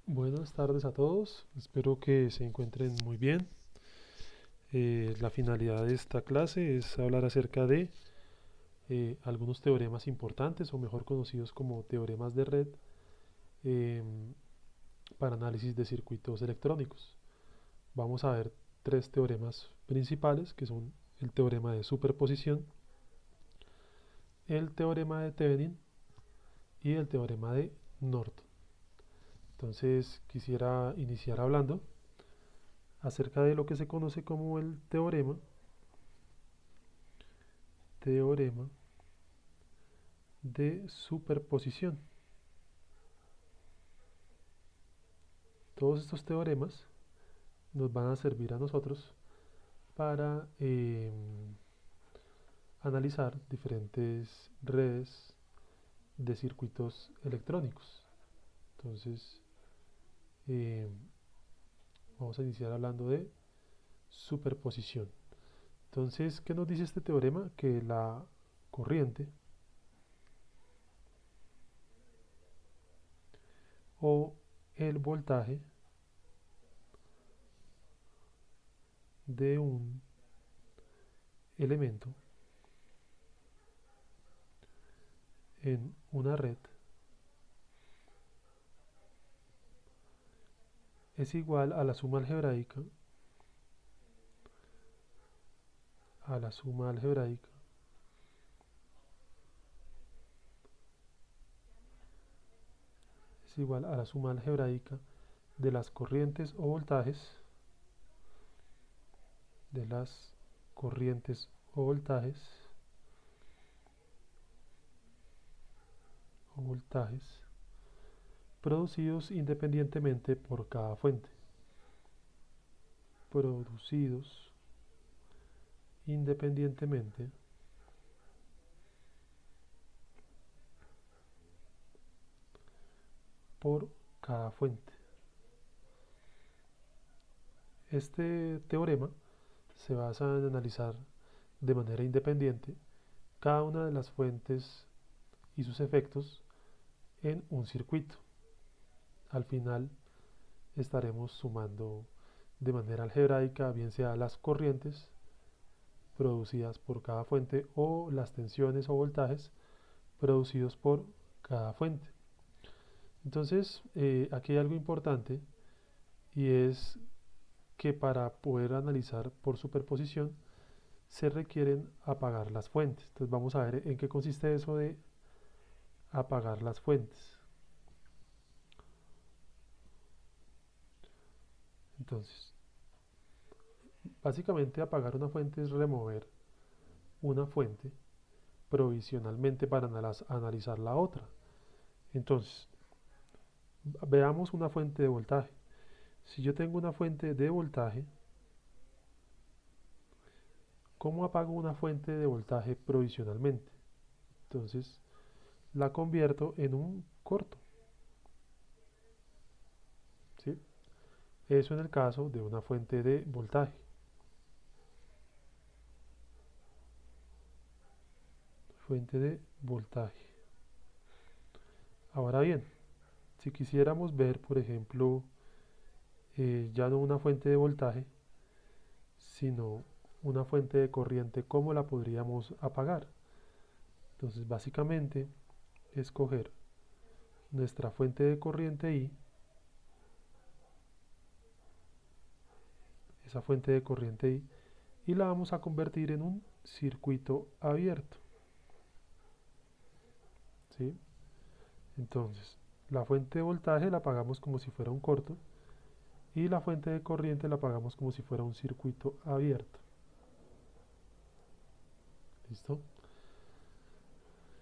Buenas tardes a todos, espero que se encuentren muy bien. La finalidad de esta clase es hablar acerca de algunos teoremas importantes o mejor conocidos como teoremas de red em, para análisis de circuitos electrónicos. Vamos a ver tres teoremas principales que son el teorema de superposición, el teorema de Thevenin y el teorema de Norton. Entonces quisiera iniciar hablando acerca de lo que se conoce como el teorema de superposición. Todos estos teoremas nos van a servir a nosotros para analizar diferentes redes de circuitos electrónicos. Entonces, eh, vamos a iniciar hablando de superposición. Entonces, ¿qué nos dice este teorema? Que la corriente o el voltaje de un elemento en una red es igual a la suma algebraica a la suma algebraica es igual a la suma algebraica de las corrientes o voltajes de las corrientes o voltajes producidos independientemente por cada fuente. Producidos independientemente por cada fuente. Este teorema se basa en analizar de manera independiente cada una de las fuentes y sus efectos en un circuito. Al final estaremos sumando de manera algebraica, bien sea las corrientes producidas por cada fuente o las tensiones o voltajes producidos por cada fuente. Entonces, aquí hay algo importante y es que para poder analizar por superposición se requieren apagar las fuentes. Entonces vamos a ver en qué consiste eso de apagar las fuentes. Entonces, básicamente apagar una fuente es remover una fuente provisionalmente para analizar la otra. Entonces, veamos una fuente de voltaje. Si yo tengo una fuente de voltaje, ¿cómo apago una fuente de voltaje provisionalmente? Entonces, la convierto en un corto, ¿sí? Eso en el caso de una fuente de voltaje. Fuente de voltaje. Ahora bien, si quisiéramos ver, por ejemplo, ya no una fuente de voltaje, sino una fuente de corriente, ¿cómo la podríamos apagar? Entonces, básicamente, escoger nuestra fuente de corriente I, esa fuente de corriente I, y la vamos a convertir en un circuito abierto, ¿sí? Entonces, la fuente de voltaje la apagamos como si fuera un corto y la fuente de corriente la apagamos como si fuera un circuito abierto. ¿Listo?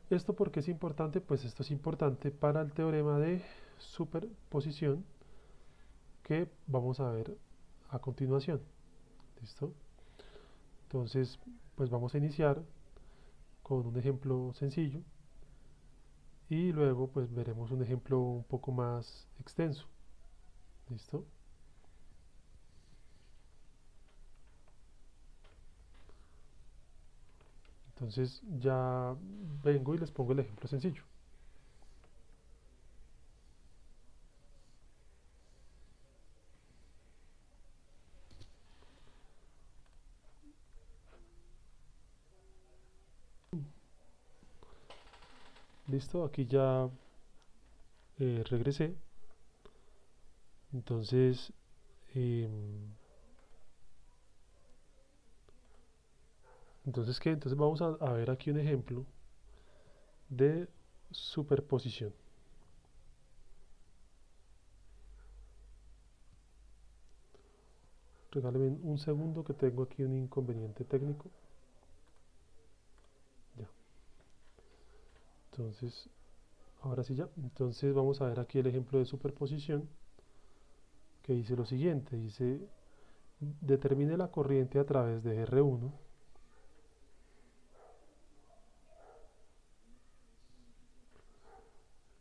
¿Esto por qué es importante? Pues esto es importante para el teorema de superposición que vamos a ver a continuación. ¿Listo? Entonces, pues vamos a iniciar con un ejemplo sencillo y luego pues veremos un ejemplo un poco más extenso. ¿Listo? Entonces ya vengo y les pongo el ejemplo sencillo. Listo, aquí ya regresé. Entonces, em, ¿qué? Entonces vamos a ver aquí un ejemplo de superposición. Regáleme un segundo que tengo aquí un inconveniente técnico. Ya. Entonces, ahora sí ya. Entonces vamos a ver aquí el ejemplo de superposición que dice lo siguiente. Dice, determine la corriente a través de R1,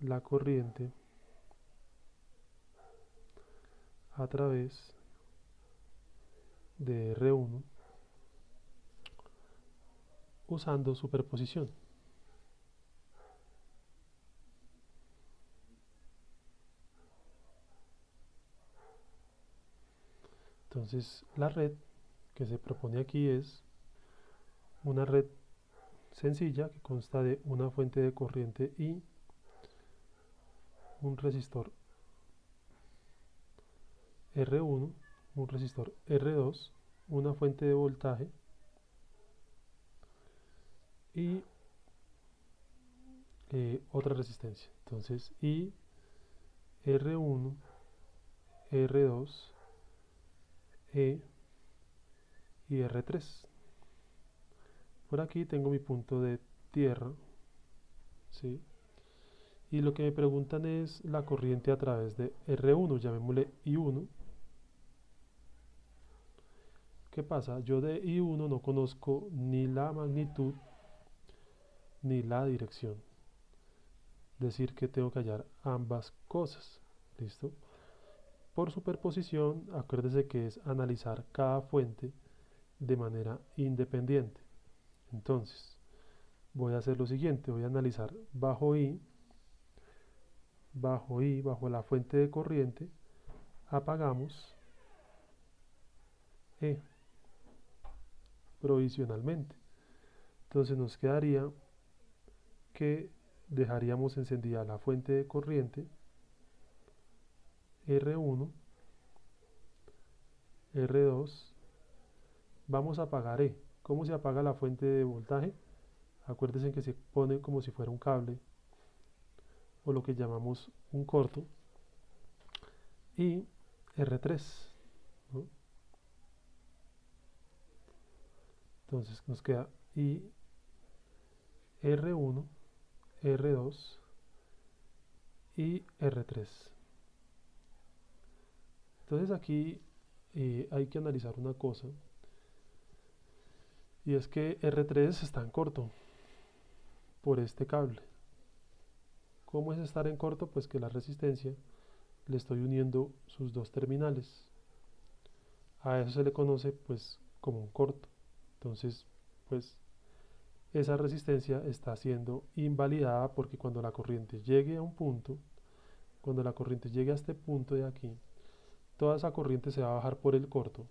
la corriente a través de R1 usando superposición. Entonces la red que se propone aquí es una red sencilla que consta de una fuente de corriente y un resistor R1, un resistor R2, una fuente de voltaje y otra resistencia. Entonces I, R1, R2, E y R3. Por aquí tengo mi punto de tierra, ¿sí? Y lo que me preguntan es la corriente a través de R1, llamémosle I1. ¿Qué pasa? Yo de I1 no conozco ni la magnitud ni la dirección. Decir que tengo que hallar ambas cosas. ¿Listo? Por superposición, acuérdese que es analizar cada fuente de manera independiente. Entonces, voy a hacer lo siguiente, voy a analizar bajo la fuente de corriente, apagamos E provisionalmente. Entonces nos quedaría que dejaríamos encendida la fuente de corriente R1, R2, vamos a apagar E. ¿Cómo se apaga la fuente de voltaje? Acuérdense que se pone como si fuera un cable o lo que llamamos un corto y R3, ¿no? Entonces nos queda y R1, R2 y R3. Entonces aquí hay que analizar una cosa y es que R3 está en corto por este cable. ¿Cómo es estar en corto? Pues que la resistencia le estoy uniendo sus dos terminales. A eso se le conoce pues como un corto. Entonces pues esa resistencia está siendo invalidada porque cuando la corriente llegue a un punto, cuando la corriente llegue a este punto de aquí, toda esa corriente se va a bajar por el corto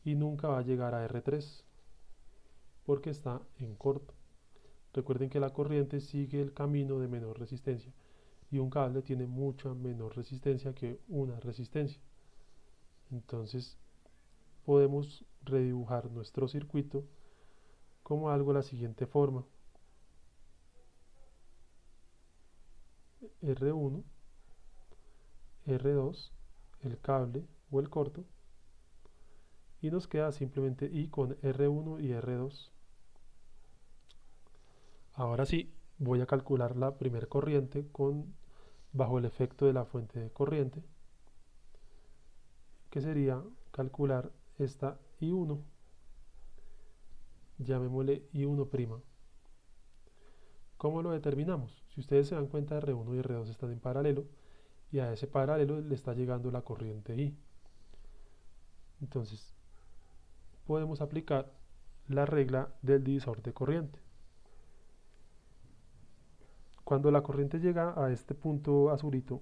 y nunca va a llegar a R3 porque está en corto. Recuerden que la corriente sigue el camino de menor resistencia y un cable tiene mucha menor resistencia que una resistencia. Entonces podemos redibujar nuestro circuito como algo de la siguiente forma. R1, R2, el cable o el corto, y nos queda simplemente I con R1 y R2. Ahora sí, voy a calcular la primera corriente bajo el efecto de la fuente de corriente, que sería calcular esta I1, llamémosle I1'. ¿Cómo lo determinamos? Si ustedes se dan cuenta, R1 y R2 están en paralelo y a ese paralelo le está llegando la corriente I. Entonces, podemos aplicar la regla del divisor de corriente. Cuando la corriente llega a este punto azulito,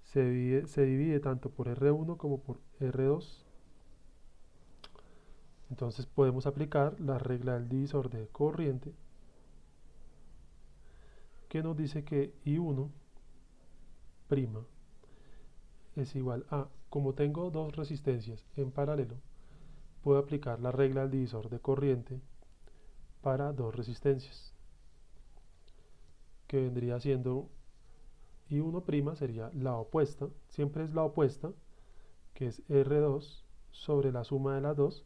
se divide tanto por R1 como por R2. Entonces podemos aplicar la regla del divisor de corriente que nos dice que I1' es igual a, como tengo dos resistencias en paralelo, puedo aplicar la regla del divisor de corriente para dos resistencias, que vendría siendo I1' sería la opuesta, siempre es la opuesta, que es R2 sobre la suma de las dos,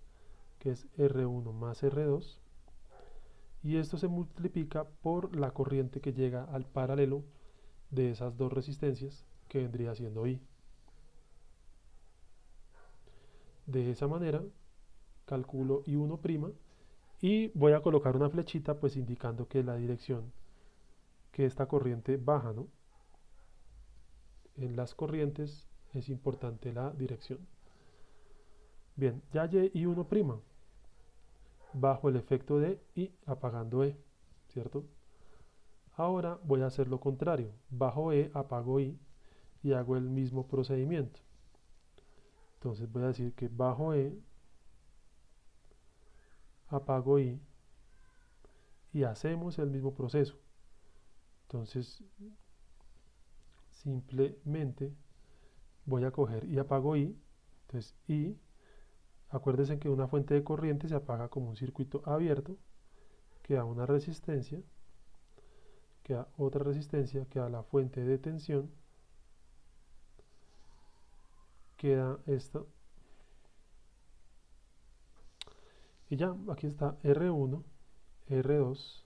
que es R1 más R2, y esto se multiplica por la corriente que llega al paralelo de esas dos resistencias, que vendría siendo I. De esa manera calculo I1' y voy a colocar una flechita pues indicando que la dirección que esta corriente baja, ¿no? En las corrientes es importante la dirección. Bien, ya hallé I1' bajo el efecto de I apagando E, ¿cierto? Ahora voy a hacer lo contrario, bajo E, apago I y hago el mismo procedimiento. Entonces voy a decir que bajo E, apago I y hacemos el mismo proceso. Entonces simplemente voy a coger y apago I. Entonces I, acuérdense que una fuente de corriente se apaga como un circuito abierto, queda una resistencia, queda otra resistencia, queda la fuente de tensión, queda esta, y ya aquí está R1, R2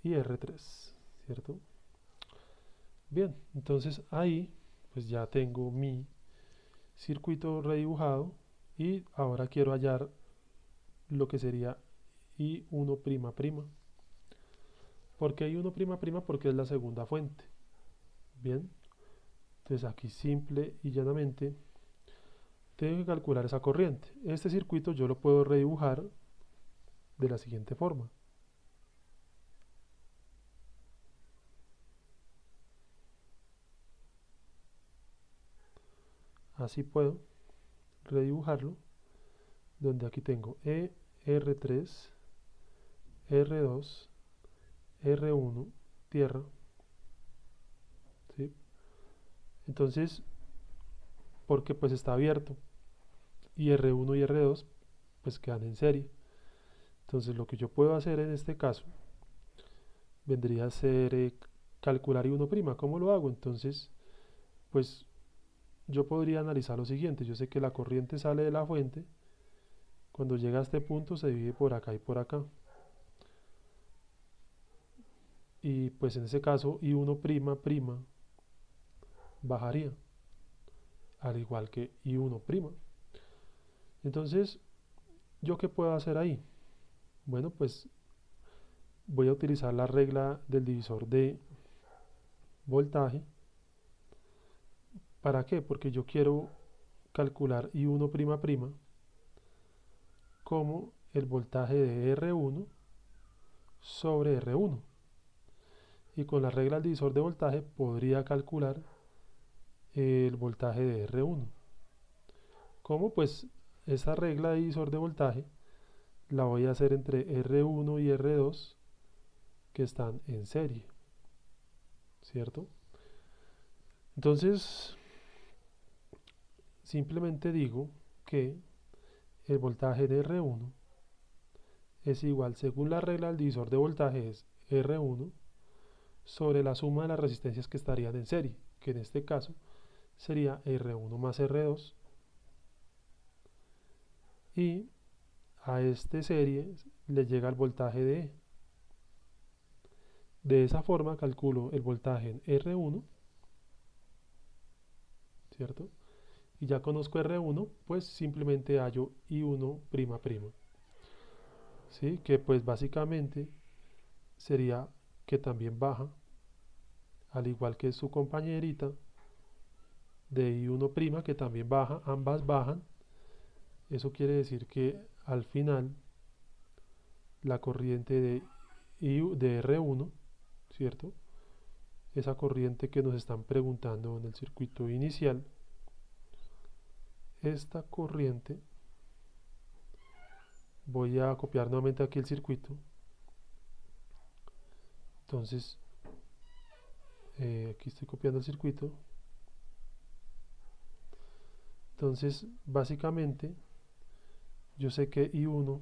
y R3, ¿cierto? Bien, entonces ahí pues ya tengo mi circuito redibujado y ahora quiero hallar lo que sería I1''. ¿Por qué I1''? Porque es la segunda fuente. Bien, entonces aquí simple y llanamente tengo que calcular esa corriente. Este circuito yo lo puedo redibujar de la siguiente forma. Así puedo redibujarlo, donde aquí tengo R3, R2, R1, tierra, ¿sí? Entonces, porque pues está abierto y R1 y R2 pues quedan en serie. Entonces lo que yo puedo hacer en este caso vendría a ser calcular I1'. ¿Cómo lo hago? Entonces, pues yo podría analizar lo siguiente. Yo sé que la corriente sale de la fuente. Cuando llega a este punto se divide por acá y por acá. Y pues en ese caso I1'' bajaría, al igual que I1'. Entonces, ¿yo qué puedo hacer ahí? Bueno, pues voy a utilizar la regla del divisor de voltaje. ¿Para qué? Porque yo quiero calcular I1'' como el voltaje de R1 sobre R1. Y con la regla del divisor de voltaje podría calcular el voltaje de R1. ¿Cómo? Pues esa regla de divisor de voltaje la voy a hacer entre R1 y R2 que están en serie, ¿cierto? Entonces, simplemente digo que el voltaje de R1 es igual, según la regla del divisor de voltaje, es R1 sobre la suma de las resistencias que estarían en serie, que en este caso sería R1 más R2, y a este serie le llega el voltaje de E. De esa forma calculo el voltaje en R1, ¿cierto? Y ya conozco R1, pues simplemente hallo I1'', ¿sí? Que pues básicamente sería que también baja, al igual que su compañerita de I1', que también baja, ambas bajan. Eso quiere decir que al final la corriente de R1, ¿cierto? Esa corriente que nos están preguntando en el circuito inicial, esta corriente, voy a copiar nuevamente aquí el circuito. Entonces Aquí estoy copiando el circuito. Entonces, básicamente, yo sé que I1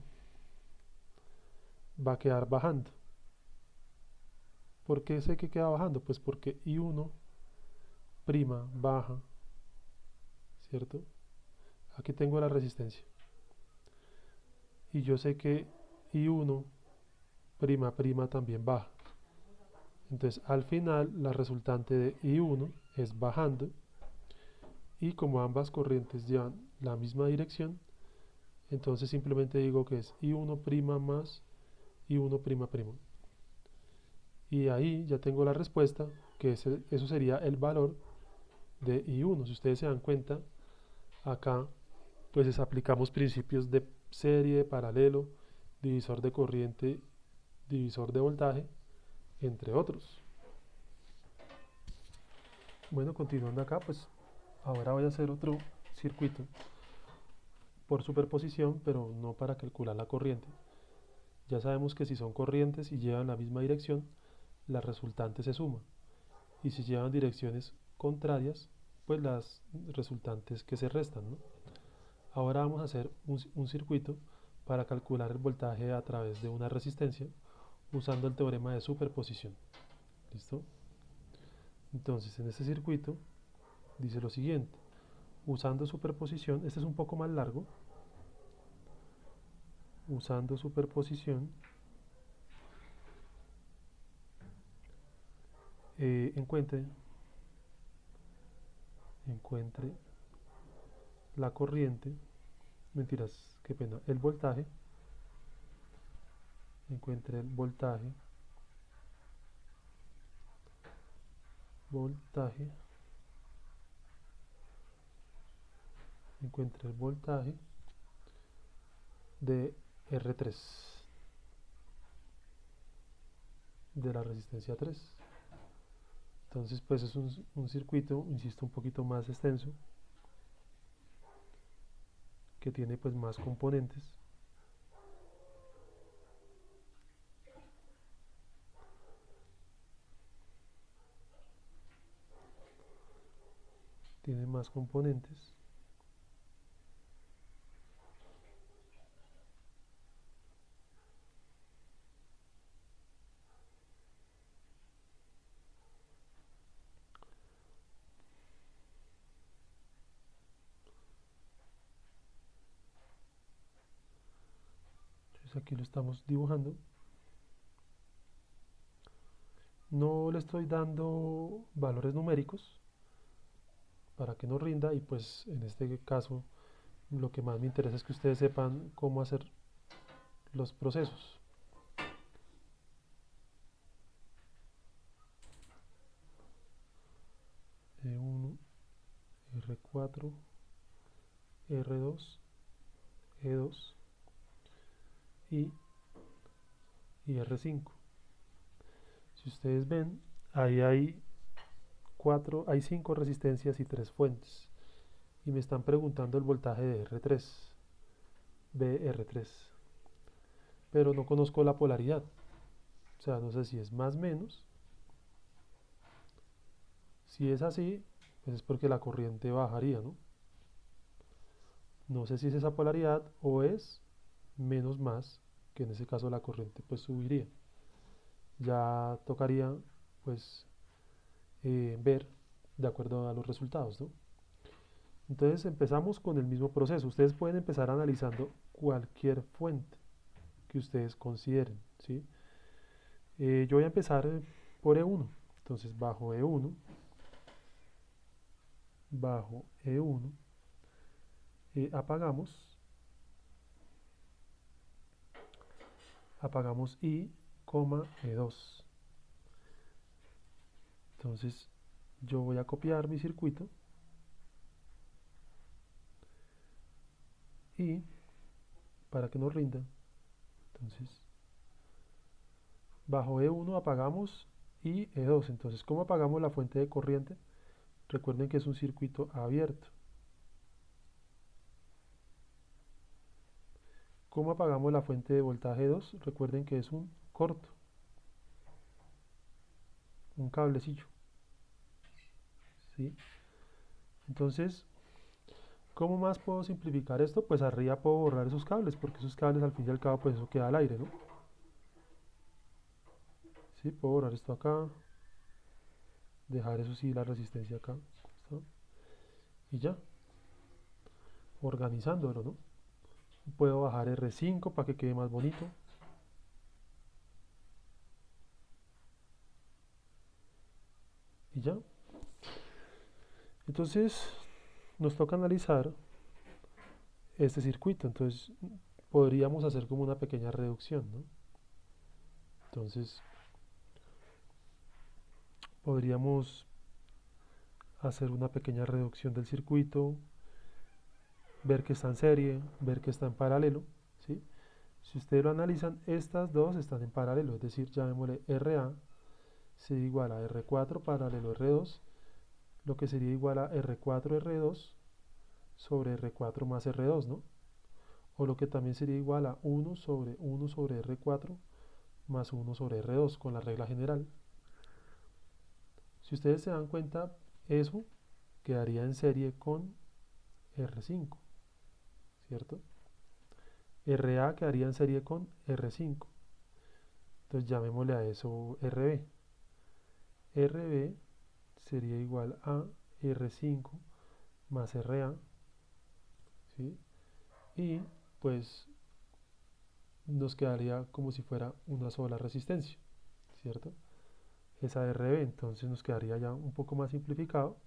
va a quedar bajando. ¿Por qué sé que queda bajando? Pues porque I1 prima baja, ¿cierto? Aquí tengo la resistencia. Y yo sé que I1 prima prima también baja. Entonces, al final, la resultante de I1 es bajando. Y como ambas corrientes llevan la misma dirección, entonces simplemente digo que es I1' más I1''. Y ahí ya tengo la respuesta, que eso sería el valor de I1. Si ustedes se dan cuenta, acá pues aplicamos principios de serie, paralelo, divisor de corriente, divisor de voltaje, entre otros. Bueno, continuando acá, pues ahora voy a hacer otro circuito por superposición, pero no para calcular la corriente. Ya sabemos que si son corrientes y llevan la misma dirección, la resultante se suma. Y si llevan direcciones contrarias, pues las resultantes que se restan, ¿no? Ahora vamos a hacer un circuito para calcular el voltaje a través de una resistencia usando el teorema de superposición. ¿Listo? Entonces, en este circuito dice lo siguiente. Usando superposición, este es un poco más largo. Usando superposición, encuentre la corriente, mentiras, qué pena, el voltaje, encuentre el voltaje, encuentre el voltaje de R3, de la resistencia 3. Entonces pues es un circuito, insisto, un poquito más extenso, que tiene pues más componentes. Tiene más componentes. Entonces aquí lo estamos dibujando. No le estoy dando valores numéricos para que no rinda, y pues en este caso lo que más me interesa es que ustedes sepan cómo hacer los procesos. E1, R4, R2, E2 y, R5. Si ustedes ven, ahí hay 5 resistencias y 3 fuentes. Y me están preguntando el voltaje de R3, BR3. Pero no conozco la polaridad. O sea, no sé si es más o menos. Si es así, pues es porque la corriente bajaría, ¿no? No sé si es esa polaridad o es menos más, que en ese caso la corriente pues subiría. Ya tocaría pues ver de acuerdo a los resultados, ¿no? Entonces empezamos con el mismo proceso. Ustedes pueden empezar analizando cualquier fuente que ustedes consideren, ¿sí? Yo voy a empezar por E1. Entonces bajo E1, apagamos I, E2. Entonces yo voy a copiar mi circuito y para que nos rinda, entonces bajo E1 apagamos y E2. Entonces, ¿cómo apagamos la fuente de corriente? Recuerden que es un circuito abierto. ¿Cómo apagamos la fuente de voltaje 2? Recuerden que es un corto, un cablecillo. ¿sí? Entonces, ¿cómo más puedo simplificar esto? Pues arriba puedo borrar esos cables, porque esos cables al fin y al cabo pues eso queda al aire, ¿no? Sí, puedo borrar esto acá, dejar eso sí, la resistencia acá, ¿listo? Y ya, organizándolo, ¿no? Puedo bajar R5 para que quede más bonito. Y ya. Entonces, nos toca analizar este circuito. Entonces, podríamos hacer como una pequeña reducción, ¿no? Entonces, podríamos hacer una pequeña reducción del circuito, ver que está en serie, ver que está en paralelo, ¿sí? Si ustedes lo analizan, estas dos están en paralelo, es decir, llamémosle RA sería igual a R4 paralelo R2, lo que sería igual a R4 R2 sobre R4 más R2, ¿no? O lo que también sería igual a 1 sobre R4 más 1 sobre R2 con la regla general. Si ustedes se dan cuenta, eso quedaría en serie con R5, ¿cierto? RA quedaría en serie con R5. Entonces llamémosle a eso RB. RB sería igual a R5 más RA, ¿sí? Y pues nos quedaría como si fuera una sola resistencia, ¿cierto? Esa RB, entonces nos quedaría ya un poco más simplificado.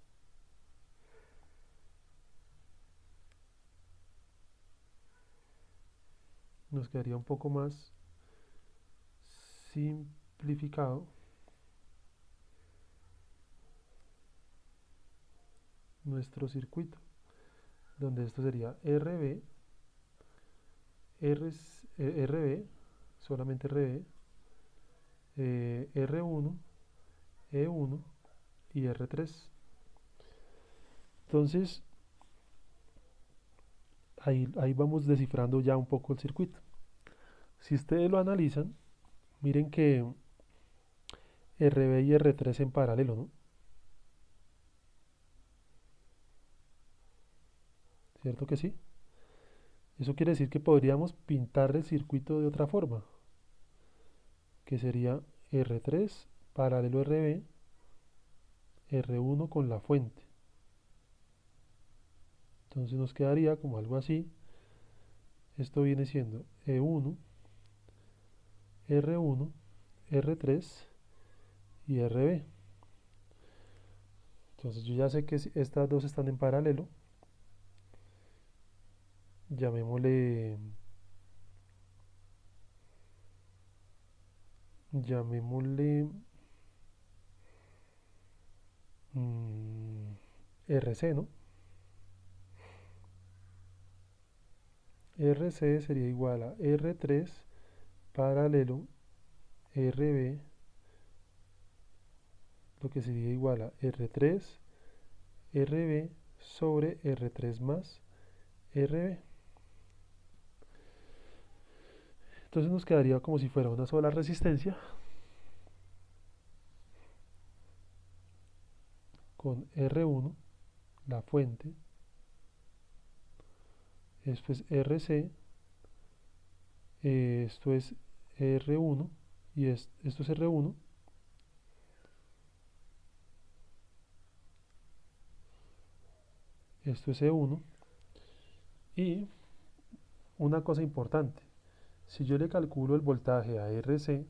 Nos quedaría un poco más simplificado nuestro circuito, donde esto sería RB, solamente RB, R1, E1 y R3. Entonces, ahí vamos descifrando ya un poco el circuito. Si ustedes lo analizan, miren que RB y R3 en paralelo, ¿no? ¿Cierto que sí? Eso quiere decir que podríamos pintar el circuito de otra forma, que sería R3 paralelo RB, R1 con la fuente. Entonces nos quedaría como algo así. Esto viene siendo E1, R1, R3 y RB. Entonces yo ya sé que si estas dos están en paralelo. Llamémosle, llamémosle mm, RC, ¿no? RC sería igual a R3 paralelo RB, lo que sería igual a R3 RB sobre R3 más RB. Entonces nos quedaría como si fuera una sola resistencia con R1, la fuente, esto es RC, esto es R1 y esto es R1, esto es E1 y una cosa importante, si yo le calculo el voltaje a RC,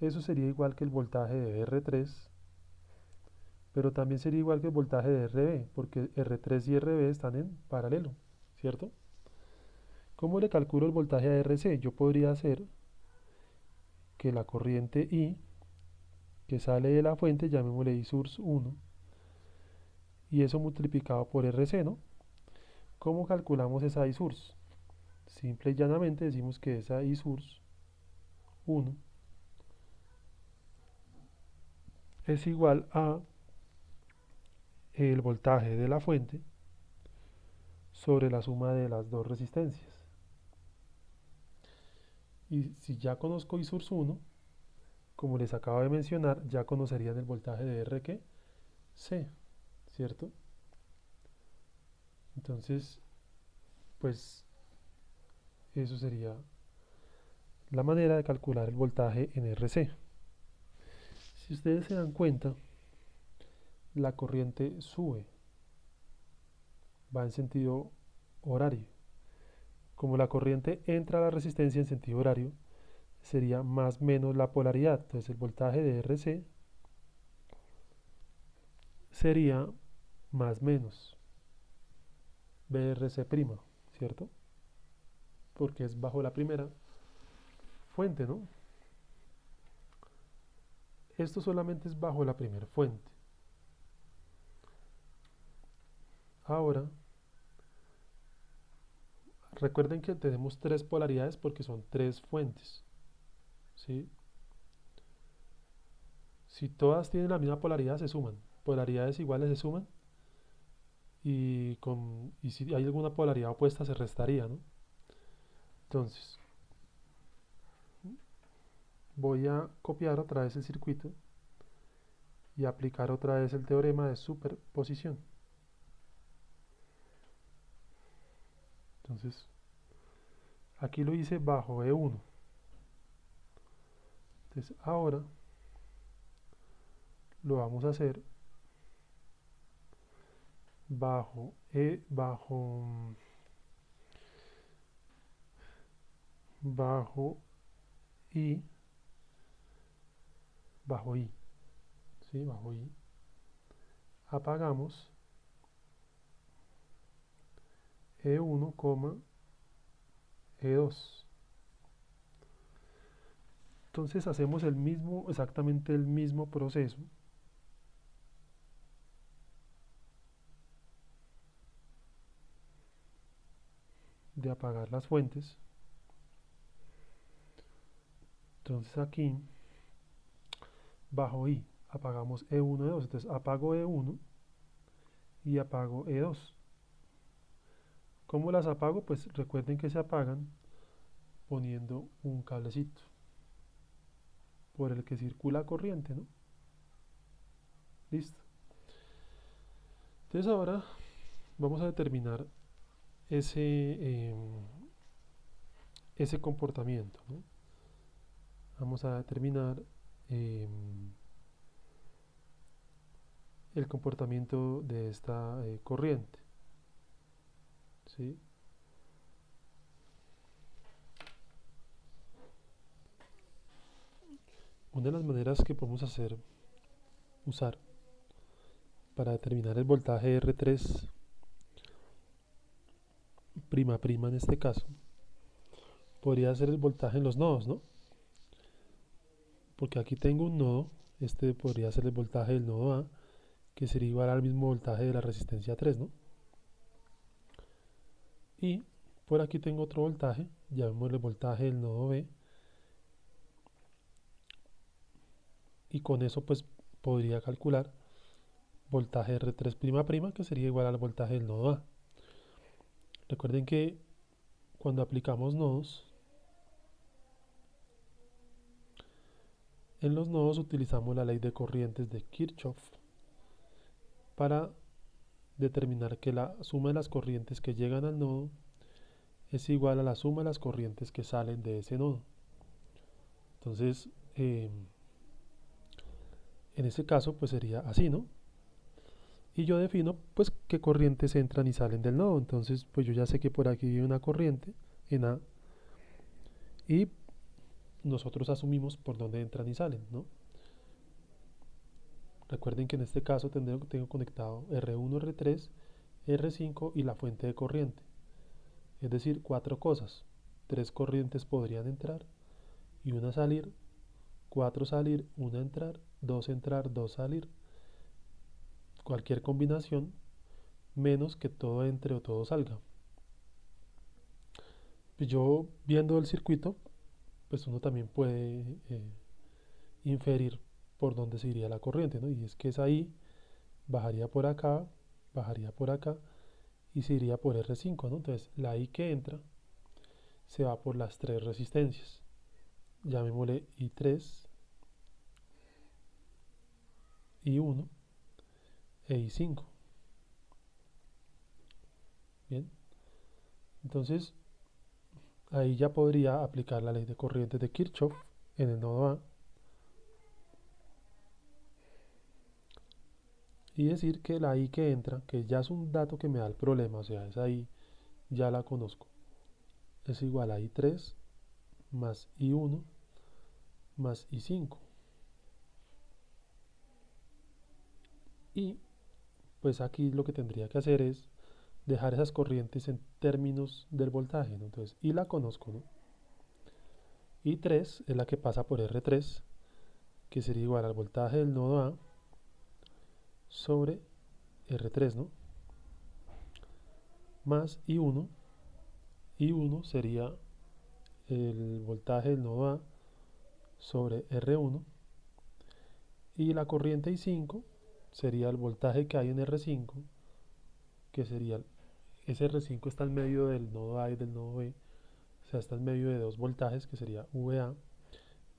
eso sería igual que el voltaje de R3, pero también sería igual que el voltaje de RB, porque R3 y RB están en paralelo, ¿cierto? ¿Cómo le calculo el voltaje a RC? Yo podría hacer que la corriente I, que sale de la fuente, llamémosle I source 1, y eso multiplicado por RC, ¿no? ¿Cómo calculamos esa I source? Simple y llanamente decimos que esa I source 1 es igual a el voltaje de la fuente sobre la suma de las dos resistencias. Y si ya conozco I source 1, como les acabo de mencionar, ya conocerían el voltaje de R que C, ¿cierto? Entonces, pues eso sería la manera de calcular el voltaje en RC. Si ustedes se dan cuenta, la corriente sube, va en sentido horario. Como la corriente entra a la resistencia en sentido horario, sería más menos la polaridad. Entonces el voltaje de RC sería más menos BRC', ¿cierto? Porque es bajo la primera fuente, ¿no? Esto solamente es bajo la primera fuente. Ahora, recuerden que tenemos tres polaridades porque son tres fuentes, ¿sí? Si todas tienen la misma polaridad, se suman. Polaridades iguales se suman y si hay alguna polaridad opuesta, se restaría, ¿no? Entonces, voy a copiar otra vez el circuito y aplicar otra vez el teorema de superposición. Entonces, aquí lo hice bajo E1. Entonces, ahora lo vamos a hacer bajo I, bajo I, ¿sí? Bajo I. Apagamos E1, E2. Entonces hacemos exactamente el mismo proceso de apagar las fuentes. Entonces aquí, bajo I, apagamos E1, E2. Entonces apago E1 y apago E2. ¿Cómo las apago? Pues recuerden que se apagan poniendo un cablecito por el que circula corriente, ¿no? Listo. Entonces ahora vamos a determinar ese, ese comportamiento, ¿no? Vamos a determinar el comportamiento de esta corriente, ¿sí? Una de las maneras que podemos usar para determinar el voltaje R3 prima prima en este caso, podría ser el voltaje en los nodos, ¿no? Porque aquí tengo un nodo, este podría ser el voltaje del nodo A, que sería igual al mismo voltaje de la resistencia 3, ¿no? Y por aquí tengo otro voltaje, llamémosle el voltaje del nodo B, y con eso pues podría calcular voltaje R3'', que sería igual al voltaje del nodo A. Recuerden que cuando aplicamos nodos, en los nodos utilizamos la ley de corrientes de Kirchhoff para determinar que la suma de las corrientes que llegan al nodo es igual a la suma de las corrientes que salen de ese nodo. Entonces, en ese caso, pues sería así, ¿no? Y yo defino, pues, qué corrientes entran y salen del nodo. Entonces, pues yo ya sé que por aquí hay una corriente en A y nosotros asumimos por dónde entran y salen, ¿no? Recuerden que en este caso tengo conectado R1, R3, R5 y la fuente de corriente. Es decir, cuatro cosas. Tres corrientes podrían entrar y una salir, cuatro salir, una entrar, dos salir. Cualquier combinación menos que todo entre o todo salga. Pues yo viendo el circuito, pues uno también puede inferir por dónde se iría la corriente, ¿no? Y es que es ahí, bajaría por acá y se iría por R5, ¿no? Entonces la I que entra se va por las tres resistencias. Llamémosle I3, I1 e I5. Bien, entonces ahí ya podría aplicar la ley de corrientes de Kirchhoff en el nodo A y decir que la I que entra, que ya es un dato que me da el problema, o sea, esa I ya la conozco, es igual a I3 más I1 más I5. Y pues aquí lo que tendría que hacer es dejar esas corrientes en términos del voltaje, ¿no? Entonces I la conozco, ¿no? I3 es la que pasa por R3, que sería igual al voltaje del nodo A sobre R3, ¿no? Más I1. I1 sería el voltaje del nodo A sobre R1 y la corriente I5 sería el voltaje que hay en R5, que sería ese R5 está en medio del nodo A y del nodo B, o sea, está en medio de dos voltajes que sería VA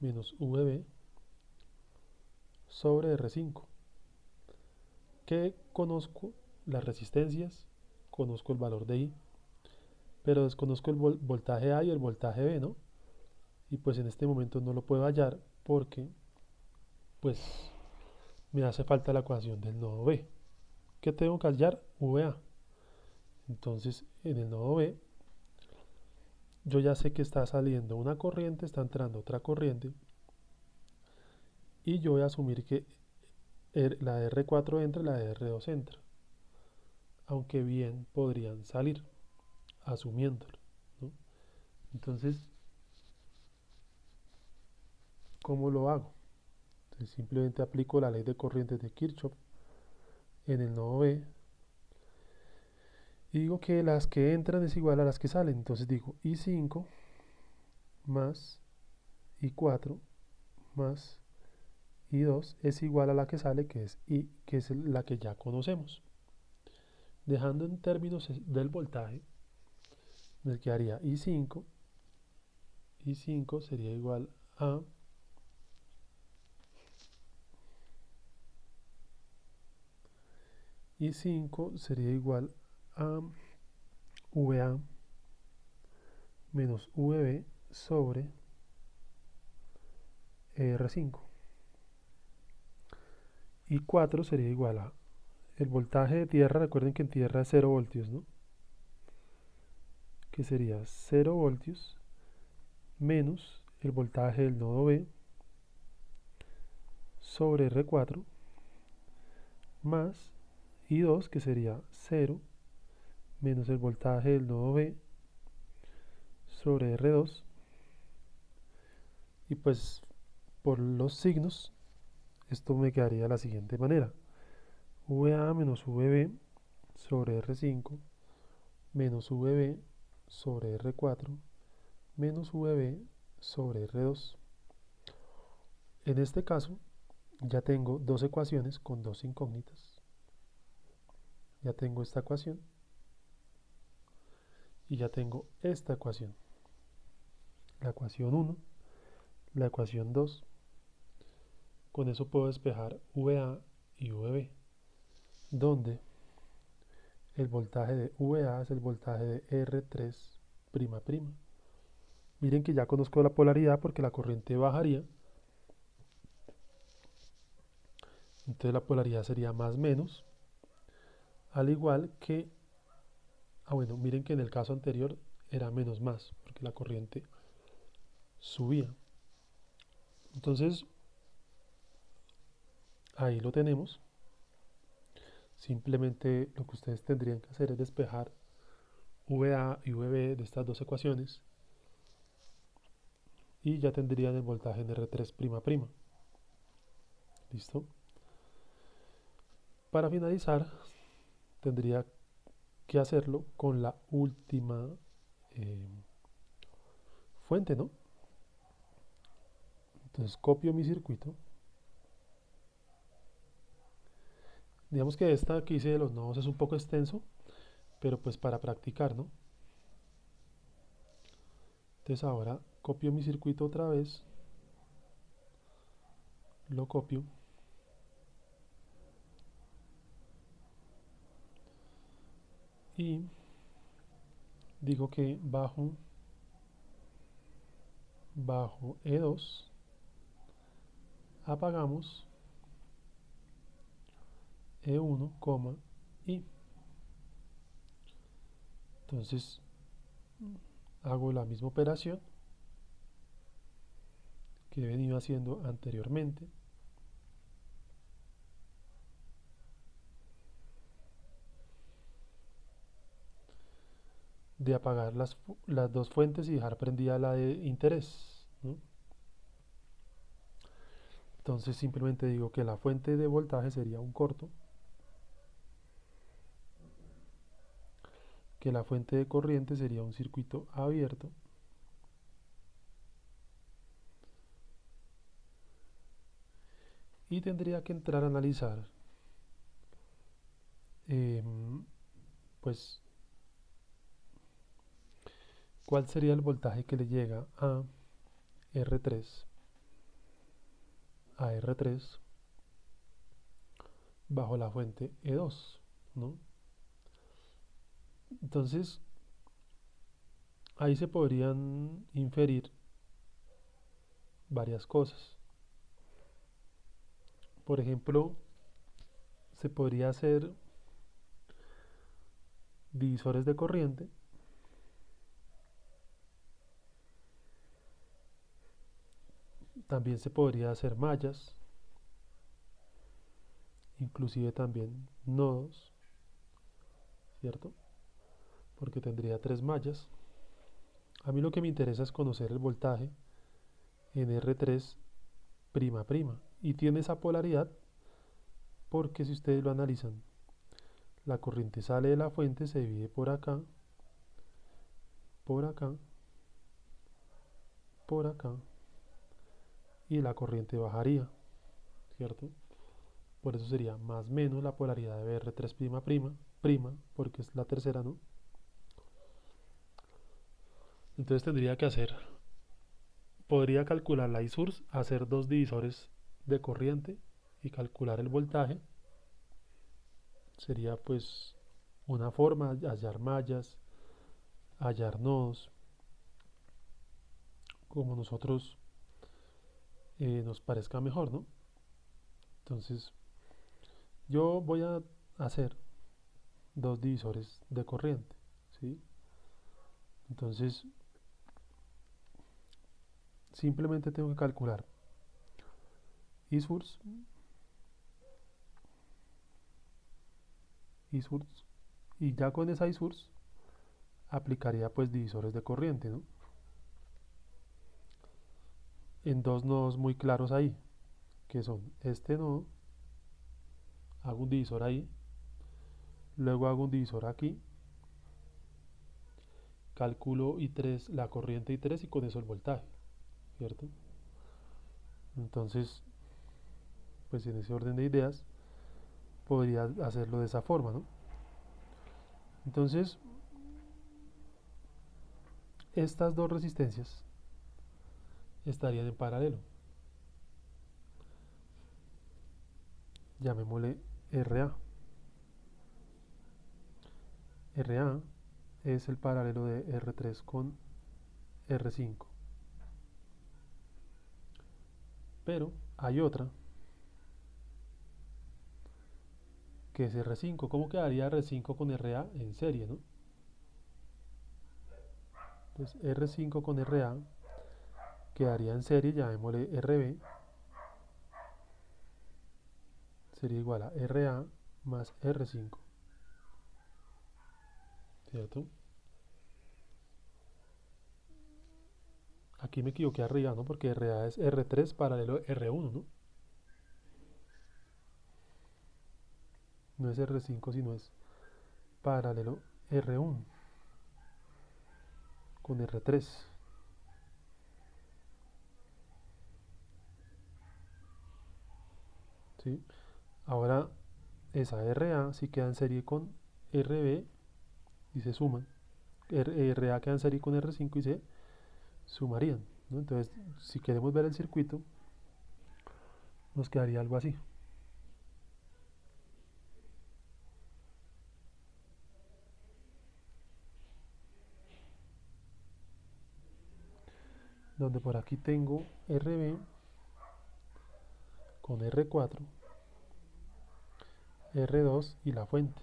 menos VB sobre R5, que conozco las resistencias, conozco el valor de I, pero desconozco el voltaje A y el voltaje B, ¿no? Y pues en este momento no lo puedo hallar porque pues me hace falta la ecuación del nodo B. ¿Qué tengo que hallar? VA. Entonces en el nodo B yo ya sé que está saliendo una corriente, está entrando otra corriente y yo voy a asumir que la R4 entra y la R2 entra, aunque bien podrían salir, asumiéndolo, ¿no? Entonces, ¿cómo lo hago? Entonces, simplemente aplico la ley de corrientes de Kirchhoff en el nodo B y digo que las que entran es igual a las que salen. Entonces digo I5 más I4 más I2 es igual a la que sale, que es I, que es la que ya conocemos. Dejando en términos del voltaje, me quedaría I5. I5 sería igual a I5 sería igual a VA menos VB sobre R5. Y 4 sería igual a el voltaje de tierra, recuerden que en tierra es 0 voltios, ¿no? Que sería 0 voltios menos el voltaje del nodo B sobre R4 más I2, que sería 0 menos el voltaje del nodo B sobre R2. Y pues por los signos, esto me quedaría de la siguiente manera. VA menos VB sobre R5 menos VB sobre R4 menos VB sobre R2. En este caso ya tengo dos ecuaciones con dos incógnitas. Ya tengo esta ecuación y ya tengo esta ecuación. La ecuación 1, la ecuación 2. Con eso puedo despejar VA y VB, donde el voltaje de VA es el voltaje de R3''. Miren que ya conozco la polaridad porque la corriente bajaría. Entonces la polaridad sería más menos. Al igual que, bueno, miren que en el caso anterior era menos más, porque la corriente subía. Entonces, ahí lo tenemos. Simplemente lo que ustedes tendrían que hacer es despejar VA y VB de estas dos ecuaciones y ya tendrían el voltaje en R3''. ¿Listo? Para finalizar, tendría que hacerlo con la última eh, fuente, ¿no? Entonces copio mi circuito. Digamos que esta que hice de los nodos es un poco extenso, pero pues para practicar, ¿no? Entonces ahora copio mi circuito otra vez, lo copio y digo que bajo E2 apagamos E1, y entonces hago la misma operación que he venido haciendo anteriormente. De apagar las dos fuentes y dejar prendida la de interés, ¿no? Entonces simplemente digo que la fuente de voltaje sería un corto, que la fuente de corriente sería un circuito abierto, y tendría que entrar a analizar pues cuál sería el voltaje que le llega R3 a R3 bajo la fuente E2, ¿no? Entonces ahí se podrían inferir varias cosas. Por ejemplo, se podría hacer divisores de corriente, también se podría hacer mallas, inclusive también nodos, ¿cierto? Porque tendría tres mallas. A mí lo que me interesa es conocer el voltaje en R3 prima prima, y tiene esa polaridad porque si ustedes lo analizan, la corriente sale de la fuente, se divide por acá, por acá, por acá, y la corriente bajaría, ¿cierto? Por eso sería más menos la polaridad de R3 prima prima, prima, porque es la tercera, ¿no? Entonces tendría que podría calcular la I-source, hacer dos divisores de corriente y calcular el voltaje. Sería pues una forma, hallar mallas, hallar nodos, como nosotros nos parezca mejor, ¿no? Entonces yo voy a hacer dos divisores de corriente, ¿sí? Entonces simplemente tengo que calcular I-source, I-source, y ya con esa I-source aplicaría pues divisores de corriente, ¿no? En dos nodos muy claros ahí, que son este nodo, hago un divisor ahí, luego hago un divisor aquí, calculo I3, la corriente I3, y con eso el voltaje, ¿cierto? Entonces, pues en ese orden de ideas, podría hacerlo de esa forma, ¿no? Entonces, estas dos resistencias estarían en paralelo. Llamémosle RA. RA es el paralelo de R3 con R5. Pero hay otra que es R5. ¿Cómo quedaría R5 con RA en serie, no? Entonces R5 con RA quedaría en serie, llamémosle RB, sería igual a RA más R5, ¿cierto? Aquí me equivoqué arriba, ¿no? Porque RA es R3 paralelo R1, ¿no? No es R5, sino es paralelo R1 con R3, ¿sí? Ahora esa RA sí queda en serie con RB y se suman. RA queda en serie con R5 y se sumarían, ¿no? Entonces, si queremos ver el circuito, nos quedaría algo así. donde por aquí tengo RB con R4, R2 y la fuente.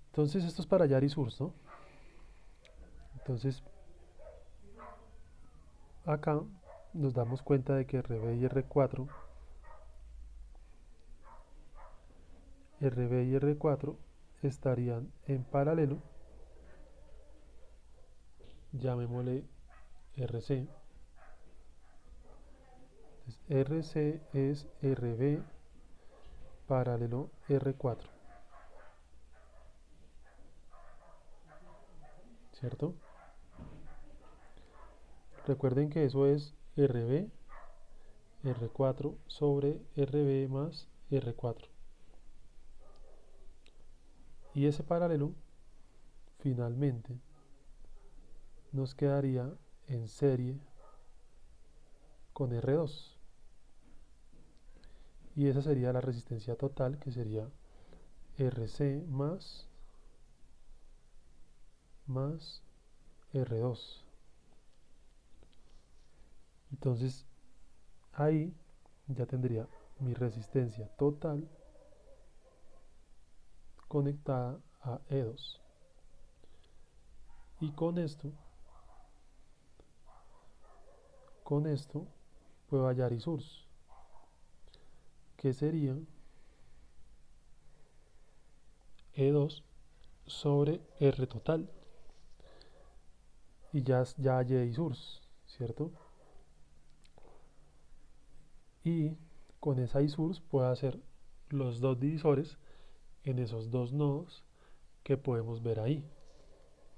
Entonces esto es para hallar Isurs, ¿no? Entonces acá nos damos cuenta de que RB y R4 estarían en paralelo, llamémosle RC. Entonces, RC es RB paralelo R4, ¿cierto? Recuerden que eso es RB, R4 sobre RB más R4. Y ese paralelo finalmente nos quedaría en serie con R2. Y esa sería la resistencia total, que sería RC más R2. Entonces ahí ya tendría mi resistencia total conectada a E2. Y con esto puedo hallar Isurs, que sería E2 sobre R total. Y ya hallé Isurs, ¿cierto? Y con esa Isurs puedo hacer los dos divisores en esos dos nodos que podemos ver ahí.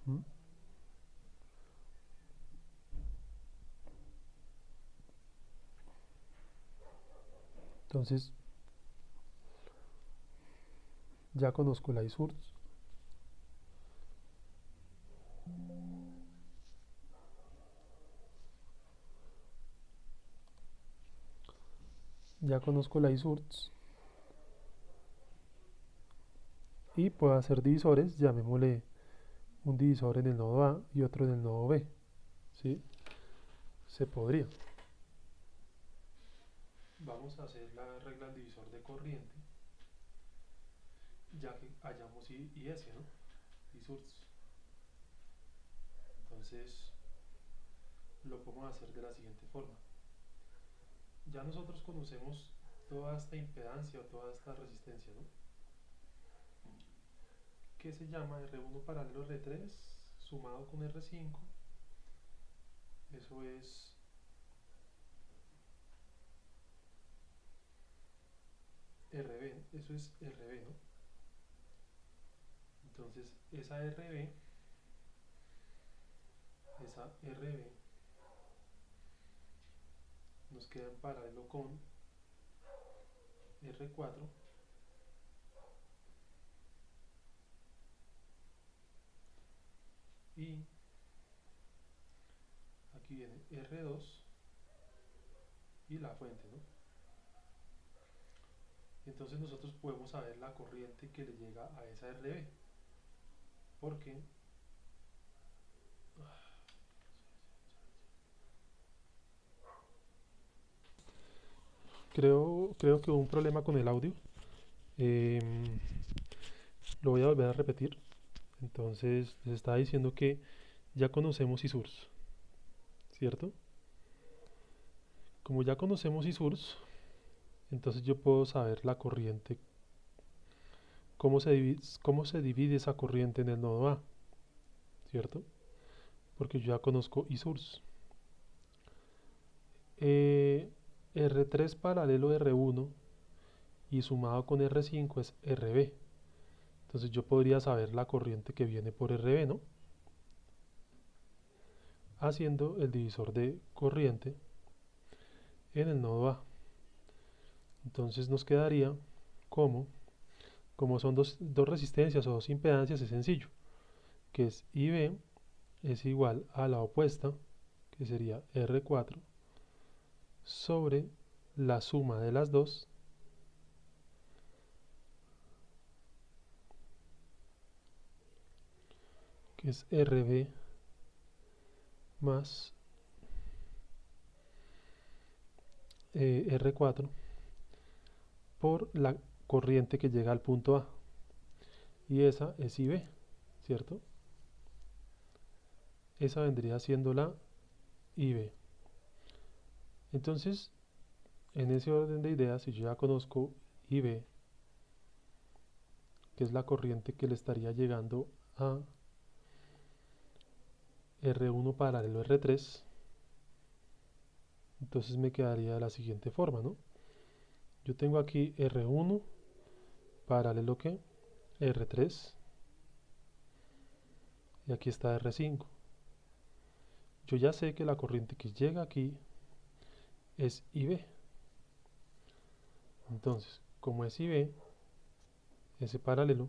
¿Mm? Entonces ya conozco la Isurs, ya conozco la Isurs y puedo hacer divisores, llamémosle un divisor en el nodo A y otro en el nodo B, ¿sí? Se podría. Vamos a hacer la regla del divisor de corriente, ya que hallamos y S, ¿no? Isurs. Entonces lo podemos hacer de la siguiente forma. Ya nosotros conocemos toda esta impedancia o toda esta resistencia, ¿no? Que se llama R1 paralelo R3 sumado con R5. Eso es RB, eso es RB, ¿no? Entonces esa RB nos queda en paralelo con R4 y aquí viene R2 y la fuente, ¿no? Entonces nosotros podemos saber la corriente que le llega a esa RB, porque creo que hubo un problema con el audio. Em, lo voy a volver a repetir. Entonces les estaba diciendo que ya conocemos Isurs, ¿cierto? Como ya conocemos Isurs, entonces yo puedo saber la corriente, cómo se divide esa corriente en el nodo A, ¿cierto? Porque yo ya conozco Isurs. R3 paralelo R1 y sumado con R5 es RB. Entonces yo podría saber la corriente que viene por RB, ¿no? Haciendo el divisor de corriente en el nodo A. Entonces nos quedaría como son dos resistencias o dos impedancias, es sencillo, que es IB es igual a la opuesta, que sería R4, sobre la suma de las dos, que es RB más R4 por la corriente que llega al punto A, y esa es IB, ¿cierto? Esa vendría siendo la IB. Entonces, en ese orden de ideas, si yo ya conozco IB, que es la corriente que le estaría llegando a R1 paralelo R3, entonces me quedaría de la siguiente forma, ¿no? Yo tengo aquí R1 paralelo que R3, y aquí está R5. Yo ya sé que la corriente que llega aquí es IB. Entonces, como es IB, ese paralelo,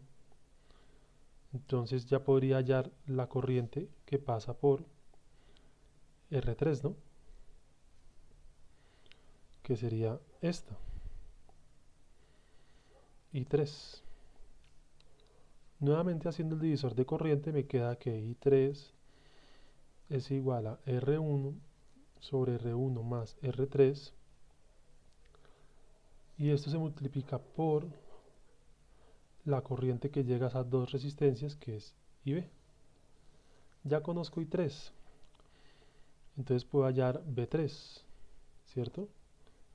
entonces ya podría hallar la corriente que pasa por R3, ¿no? Que sería esta, I3. Nuevamente haciendo el divisor de corriente me queda que I3 es igual a R1 sobre R1 más R3, y esto se multiplica por la corriente que llega a esas dos resistencias, que es IB. Ya conozco I3, entonces puedo hallar B3, ¿cierto?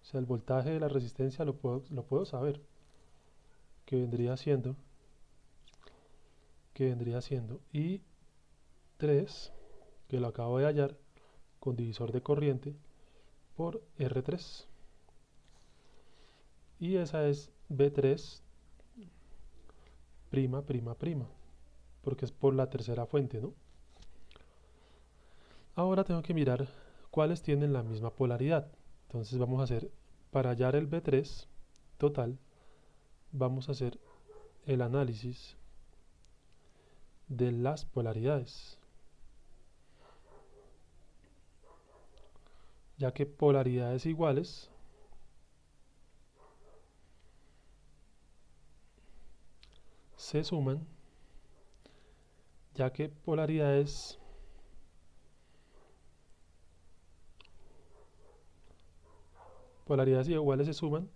O sea, el voltaje de la resistencia lo puedo saber, que vendría siendo I3, que lo acabo de hallar con divisor de corriente, por R3. Y esa es B3 prima, prima, prima, porque es por la tercera fuente, ¿no? Ahora tengo que mirar cuáles tienen la misma polaridad. Entonces vamos a hacer, para hallar el B3 total, vamos a hacer el análisis de las polaridades, ya que polaridades iguales se suman, ya que polaridades iguales se suman,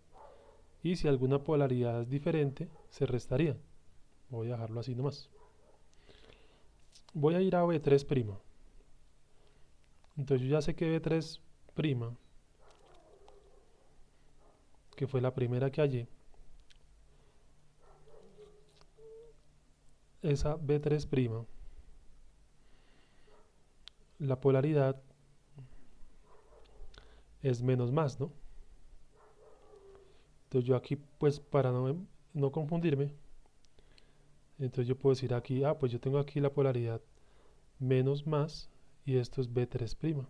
y si alguna polaridad es diferente se restaría. Voy a dejarlo así nomás. Voy a ir a B3'. Entonces yo ya sé que B3', que fue la primera que hallé, esa B3', la polaridad es menos más, ¿no? Entonces yo aquí, pues para no confundirme, entonces yo puedo decir aquí, pues yo tengo aquí la polaridad menos más, y esto es B3'.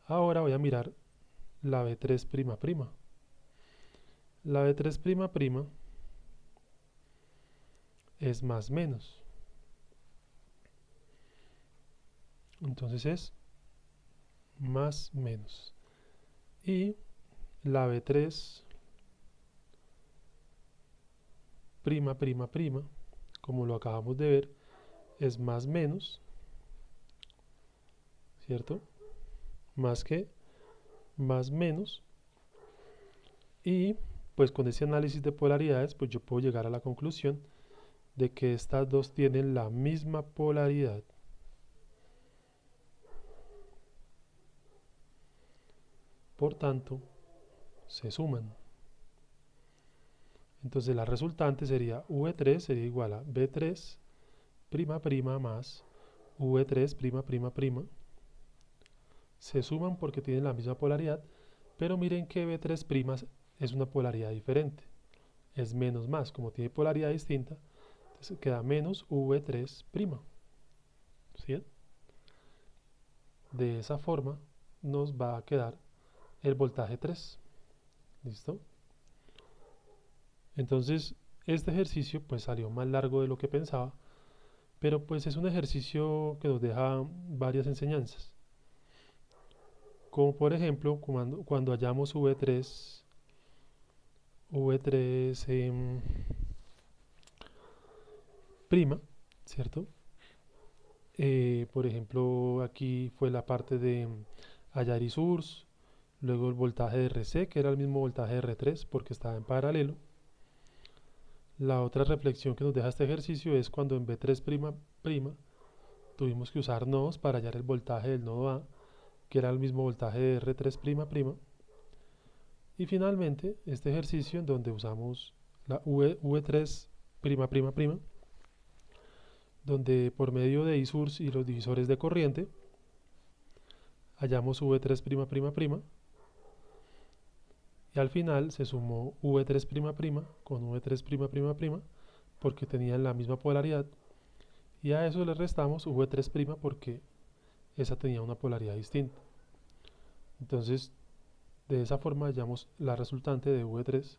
Ahora voy a mirar la B3''. La B3'' es más menos, entonces es más menos. Y la B3'', como lo acabamos de ver, es más menos, ¿cierto? Más que más menos. Y pues con ese análisis de polaridades, pues yo puedo llegar a la conclusión de que estas dos tienen la misma polaridad. Por tanto, se suman. Entonces la resultante sería V3 sería igual a B3'' más V3''. Se suman porque tienen la misma polaridad, pero miren que B3' es una polaridad diferente. Es menos más, como tiene polaridad distinta, entonces queda menos V3'. ¿Sí? De esa forma nos va a quedar el voltaje 3. ¿Listo? Entonces, este ejercicio pues salió más largo de lo que pensaba, pero pues es un ejercicio que nos deja varias enseñanzas. Como por ejemplo, cuando hallamos V3 prima, ¿cierto? Por ejemplo, aquí fue la parte de hallar y source, luego el voltaje de RC, que era el mismo voltaje de R3 porque estaba en paralelo. La otra reflexión que nos deja este ejercicio es cuando en B3'' tuvimos que usar nodos para hallar el voltaje del nodo A, que era el mismo voltaje de R3''. Y finalmente, este ejercicio en donde usamos la V3'', donde por medio de iSource y los divisores de corriente, hallamos V3'', y al final se sumó V3'' con V3'', porque tenían la misma polaridad, y a eso le restamos V3' porque esa tenía una polaridad distinta. Entonces, de esa forma hallamos la resultante de V3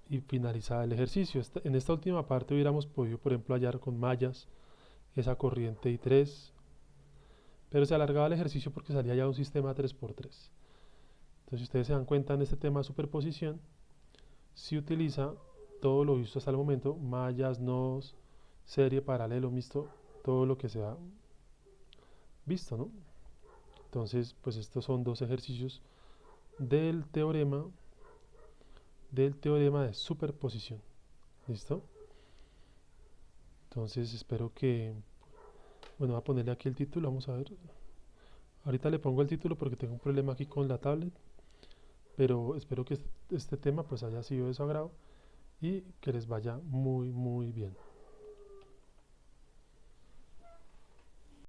y finalizada el ejercicio. En esta última parte hubiéramos podido, por ejemplo, hallar con mallas esa corriente I3, pero se alargaba el ejercicio porque salía ya un sistema 3x3. Entonces, si ustedes se dan cuenta en este tema de superposición, se utiliza todo lo visto hasta el momento, mallas, nodos, serie, paralelo, mixto, todo lo que se ha visto, ¿no? Entonces, pues estos son dos ejercicios del teorema de superposición. ¿Listo? Entonces espero que, bueno, voy a ponerle aquí el título, vamos a ver. Ahorita le pongo el título porque tengo un problema aquí con la tablet, pero espero que este tema pues haya sido de su agrado y que les vaya muy muy bien.